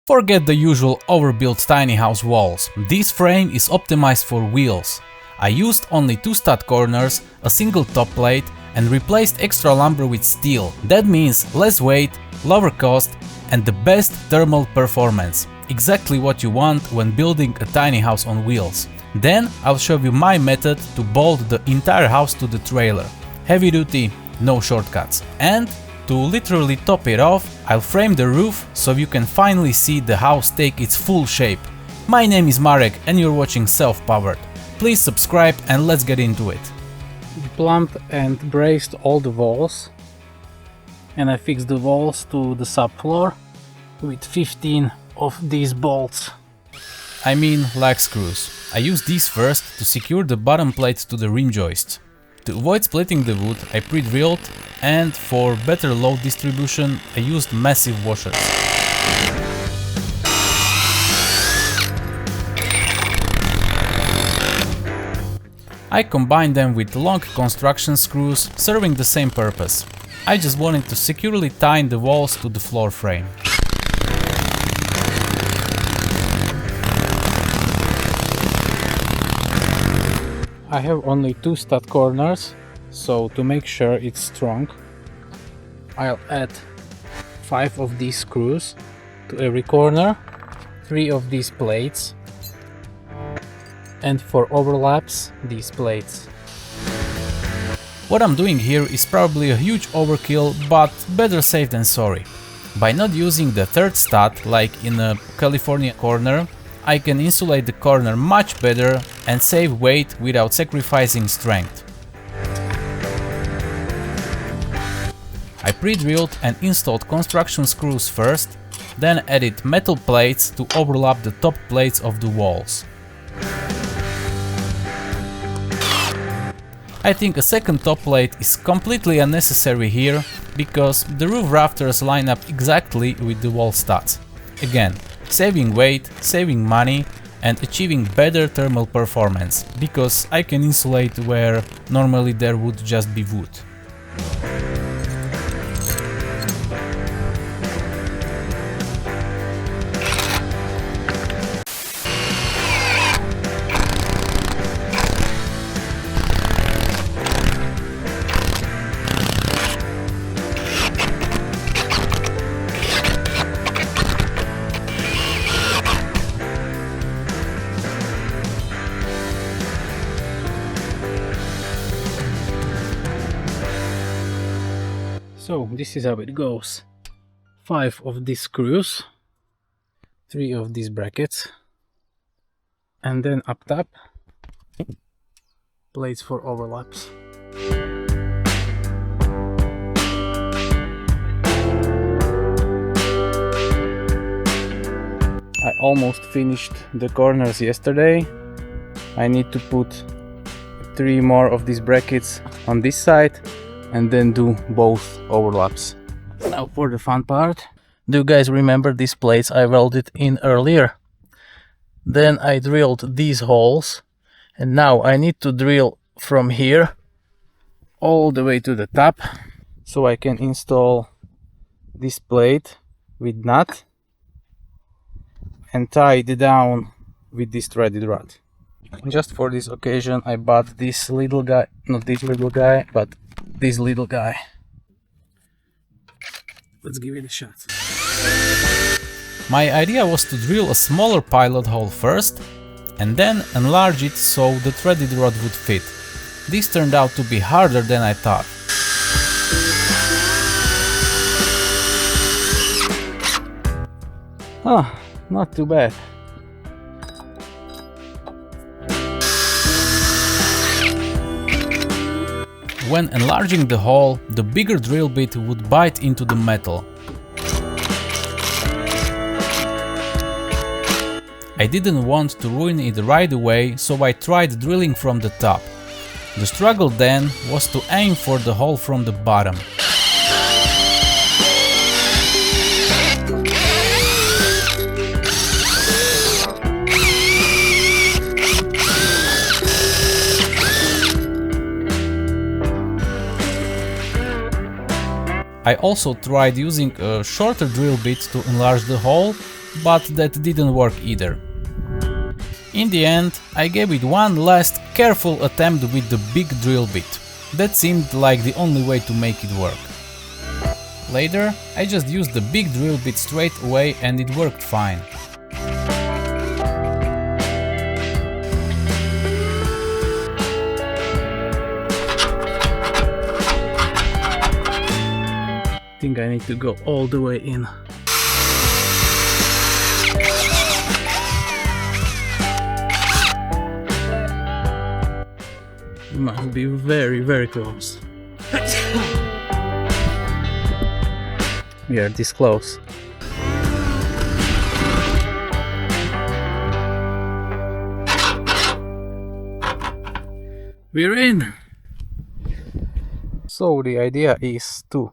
Forget the usual overbuilt tiny house walls, this frame is optimized for wheels. I used only 2 stud corners, a single top plate and replaced extra lumber with steel. That means less weight, lower cost and the best thermal performance. Exactly what you want when building a tiny house on wheels. Then I'll show you my method to bolt the entire house to the trailer. Heavy duty, no shortcuts. And to literally top it off, I'll frame the roof so you can finally see the house take its full shape. My name is Marek and you're watching Self-Powered. Please subscribe and let's get into it. We plumbed and braced all the walls and I fixed the walls to the subfloor with 15 of these bolts. I mean lag screws. I used these first to secure the bottom plates to the rim joists. To avoid splitting the wood, I pre-drilled and for better load distribution I used massive washers. I combined them with long construction screws serving the same purpose. I just wanted to securely tie the walls to the floor frame. I have only 2 stud corners, so to make sure it's strong, I'll add 5 of these screws to every corner, 3 of these plates, and for overlaps, these plates. What I'm doing here is probably a huge overkill, but better safe than sorry. By not using the third stud like in a California corner, I can insulate the corner much better and save weight without sacrificing strength. I pre-drilled and installed construction screws first, then added metal plates to overlap the top plates of the walls. I think a second top plate is completely unnecessary here, because the roof rafters line up exactly with the wall studs. Again, saving weight, saving money and achieving better thermal performance, because I can insulate where normally there would just be wood. So this is how it goes. 5 of these screws, 3 of these brackets, and then up top, plates for overlaps. I almost finished the corners yesterday. I need to put 3 more of these brackets on this side and then do both overlaps. Now for the fun part. Do you guys remember these plates I welded in earlier? Then I drilled these holes and now I need to drill from here all the way to the top so I can install this plate with nut and tie it down with this threaded rod. Just for this occasion I bought this little guy, not this little guy, but this little guy. Let's give it a shot. My idea was to drill a smaller pilot hole first and then enlarge it so the threaded rod would fit. This turned out to be harder than I thought. Ah, not too bad. When enlarging the hole, the bigger drill bit would bite into the metal. I didn't want to ruin it right away, so I tried drilling from the top. The struggle then was to aim for the hole from the bottom. I also tried using a shorter drill bit to enlarge the hole, but that didn't work either. In the end, I gave it one last careful attempt with the big drill bit. That seemed like the only way to make it work. Later, I just used the big drill bit straight away and it worked fine. I think I need to go all the way in. You must be very, very close. We are this close. We're in! So the idea is to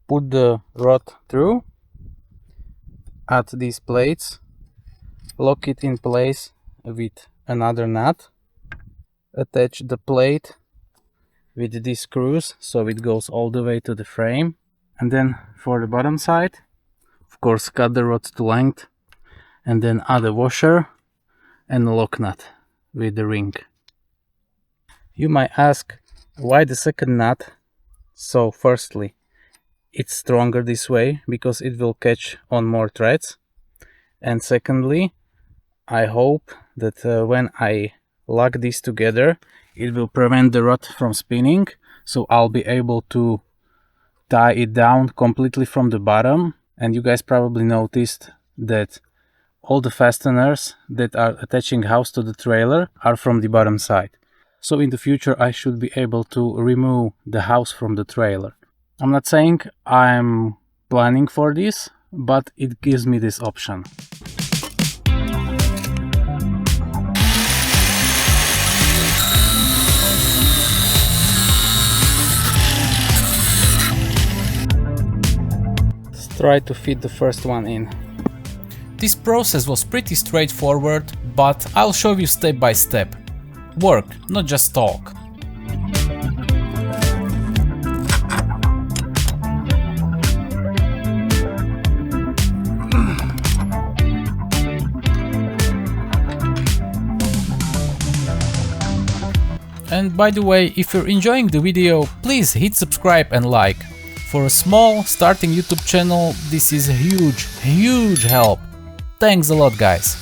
put the rod through, add these plates, lock it in place with another nut, attach the plate with these screws so it goes all the way to the frame, and then for the bottom side, of course, cut the rods to length and then add a washer and a lock nut with the ring. You might ask, why the second nut? So firstly, it's stronger this way because it will catch on more threads, and secondly, I hope that when I lock these together, it will prevent the rod from spinning, so I'll be able to tie it down completely from the bottom. And you guys probably noticed that all the fasteners that are attaching house to the trailer are from the bottom side. So in the future I should be able to remove the house from the trailer. I'm not saying I'm planning for this, but it gives me this option. Let's try to fit the first one in. This process was pretty straightforward, but I'll show you step by step. Work, not just talk. And by the way, if you're enjoying the video, please hit subscribe and like. For a small, starting YouTube channel, this is a huge help. Thanks a lot, guys.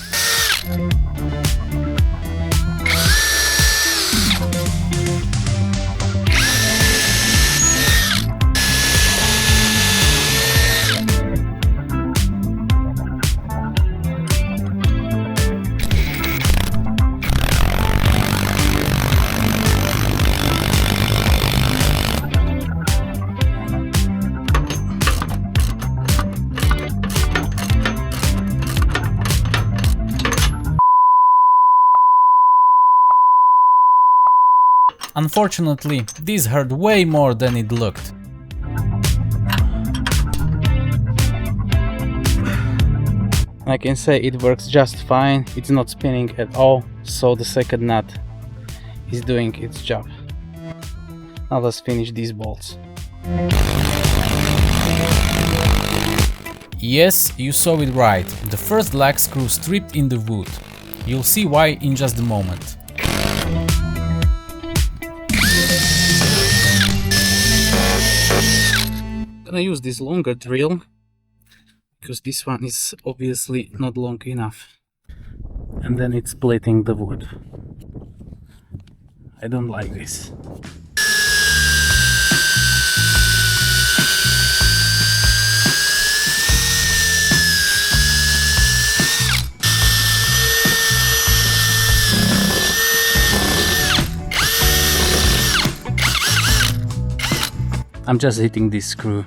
Unfortunately, this hurt way more than it looked. I can say it works just fine, it's not spinning at all, so the second nut is doing its job. Now let's finish these bolts. Yes, you saw it right, the first lag screw stripped in the wood. You'll see why in just a moment. I'm gonna use this longer drill because this one is obviously not long enough, and then it's splitting the wood. I don't like this. I'm just hitting this screw.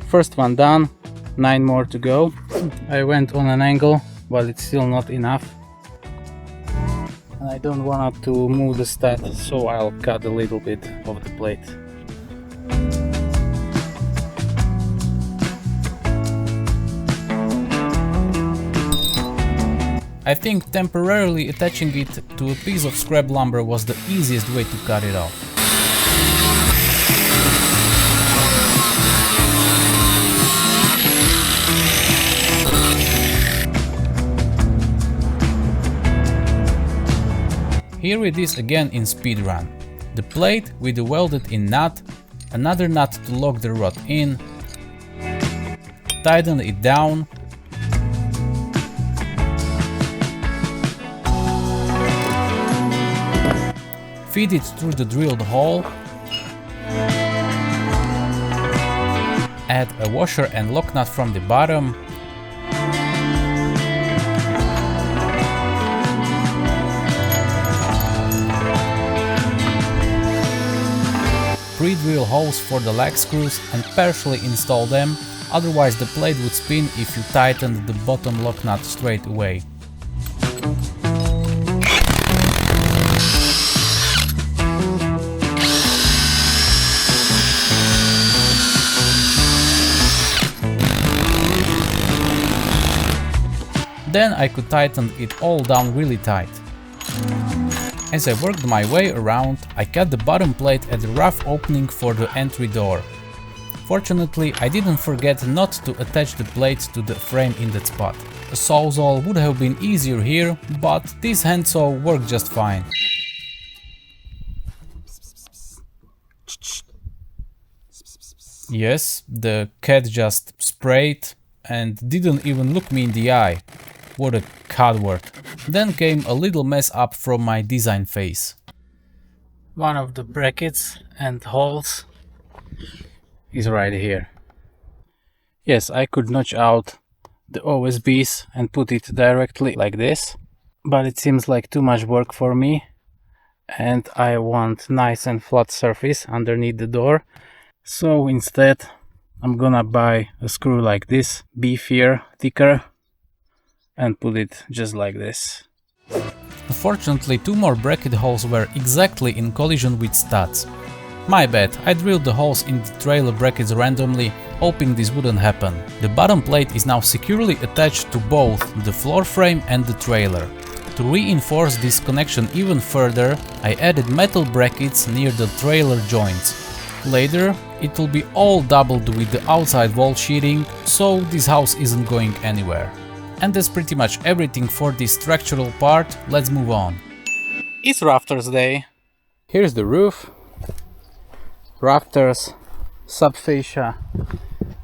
First one done, 9 more to go. I went on an angle but it's still not enough. And I don't want to move the stud, so I'll cut a little bit of the plate. I think temporarily attaching it to a piece of scrap lumber was the easiest way to cut it off. Here it is again in speedrun. The plate with the welded-in nut, another nut to lock the rod in, tighten it down, feed it through the drilled hole, add a washer and lock nut from the bottom, pre-drill holes for the lag screws and partially install them, otherwise the plate would spin if you tightened the bottom lock nut straight away. Then I could tighten it all down really tight. As I worked my way around, I cut the bottom plate at the rough opening for the entry door. Fortunately, I didn't forget not to attach the plates to the frame in that spot. A sawzall would have been easier here, but this handsaw worked just fine. Yes, the cat just sprayed and didn't even look me in the eye. What a coward. Then came a little mess up from my design phase. One of the brackets and holes is right here. Yes, I could notch out the OSBs and put it directly like this, but it seems like too much work for me and I want nice and flat surface underneath the door. So instead I'm gonna buy a screw like this, beefier, thicker, and put it just like this. Unfortunately, two more bracket holes were exactly in collision with studs. My bad, I drilled the holes in the trailer brackets randomly, hoping this wouldn't happen. The bottom plate is now securely attached to both the floor frame and the trailer. To reinforce this connection even further, I added metal brackets near the trailer joints. Later, it will be all doubled with the outside wall sheeting, so this house isn't going anywhere. And that's pretty much everything for this structural part. Let's move on. It's rafters day. Here's the roof, rafters, subfascia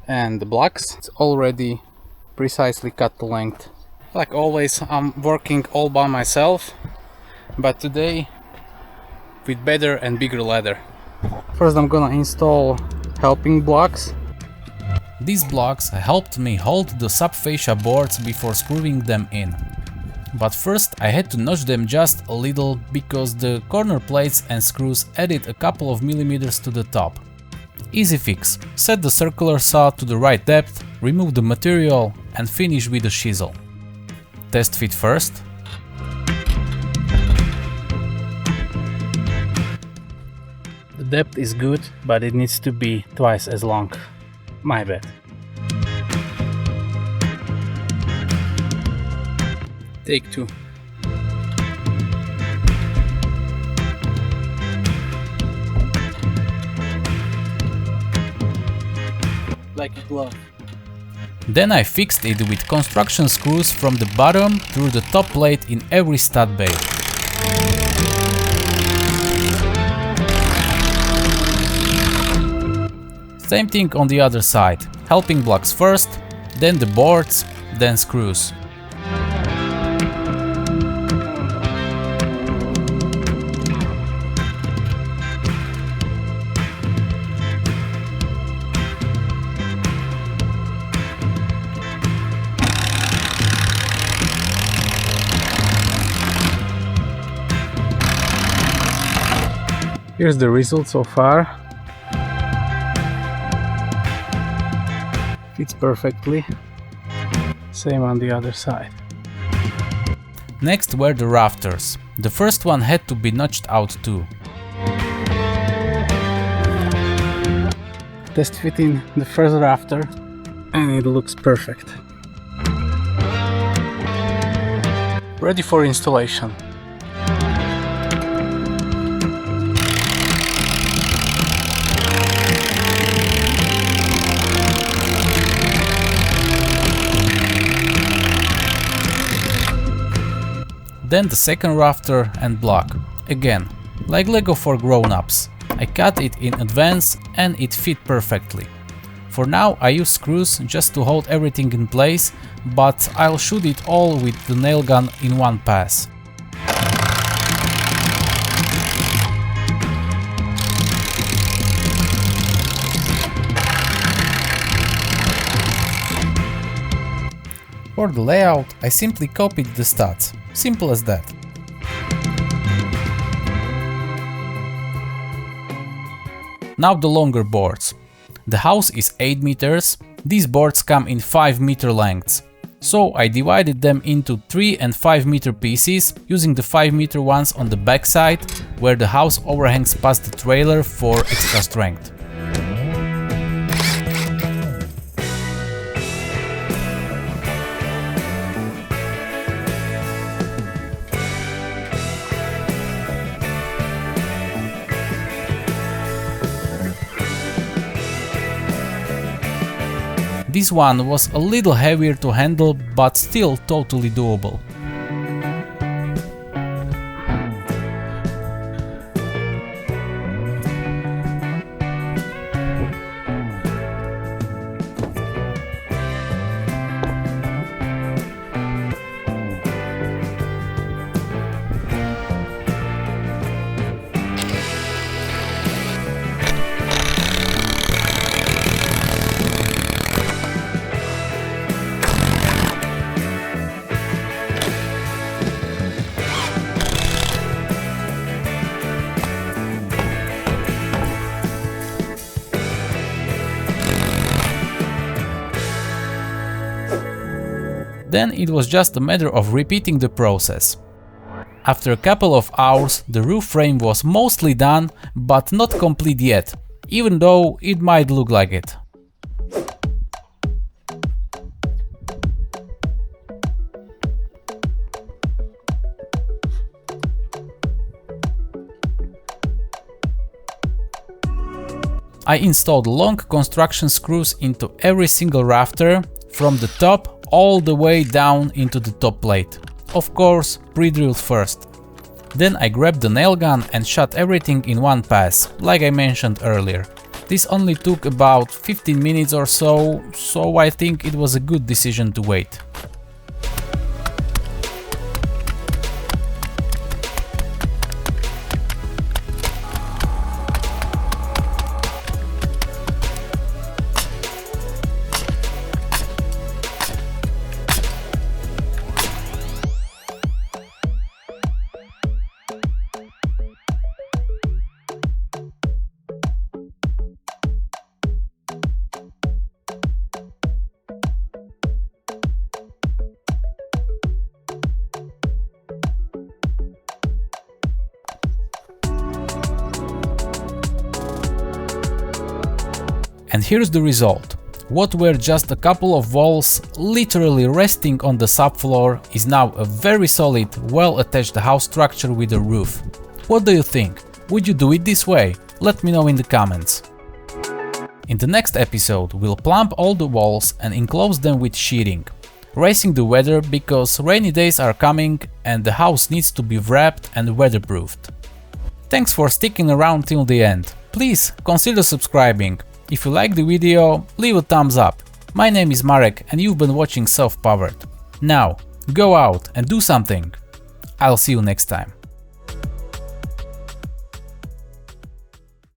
and the blocks. It's already precisely cut to length. Like always, I'm working all by myself, but today with better and bigger ladder. First I'm gonna install helping blocks. These blocks helped me hold the subfascia boards before screwing them in. But first I had to notch them just a little because the corner plates and screws added a couple of millimeters to the top. Easy fix. Set the circular saw to the right depth, remove the material and finish with a chisel. Test fit first. The depth is good, but it needs to be twice as long. My bad. Take two. Like a glove. Then I fixed it with construction screws from the bottom through the top plate in every stud bay. Same thing on the other side. Helping blocks first, then the boards, then screws. Here's the result so far. Fits perfectly. Same on the other side. Next were the rafters. The first one had to be notched out too. Test fitting the first rafter and it looks perfect. Ready for installation. Then the second rafter and block. Again, like Lego for grown-ups. I cut it in advance and it fit perfectly. For now I use screws just to hold everything in place, but I'll shoot it all with the nail gun in one pass. For the layout, I simply copied the studs. Simple as that. Now the longer boards. The house is 8 meters, these boards come in 5 meter lengths. So I divided them into 3 and 5 meter pieces, using the 5 meter ones on the back side, where the house overhangs past the trailer for extra strength. This one was a little heavier to handle, but still totally doable. Then it was just a matter of repeating the process. After a couple of hours, the roof frame was mostly done, but not complete yet, even though it might look like it. I installed long construction screws into every single rafter, from the top all the way down into the top plate. Of course, pre-drilled first. Then I grabbed the nail gun and shot everything in one pass, like I mentioned earlier. This only took about 15 minutes or so I think it was a good decision to wait. And here's the result. What were just a couple of walls literally resting on the subfloor is now a very solid, well-attached house structure with a roof. What do you think? Would you do it this way? Let me know in the comments. In the next episode we'll plumb all the walls and enclose them with sheeting, racing the weather because rainy days are coming and the house needs to be wrapped and weatherproofed. Thanks for sticking around till the end. Please consider subscribing. If you like the video, leave a thumbs up. My name is Marek and you've been watching Self Powered. Now, go out and do something. I'll see you next time.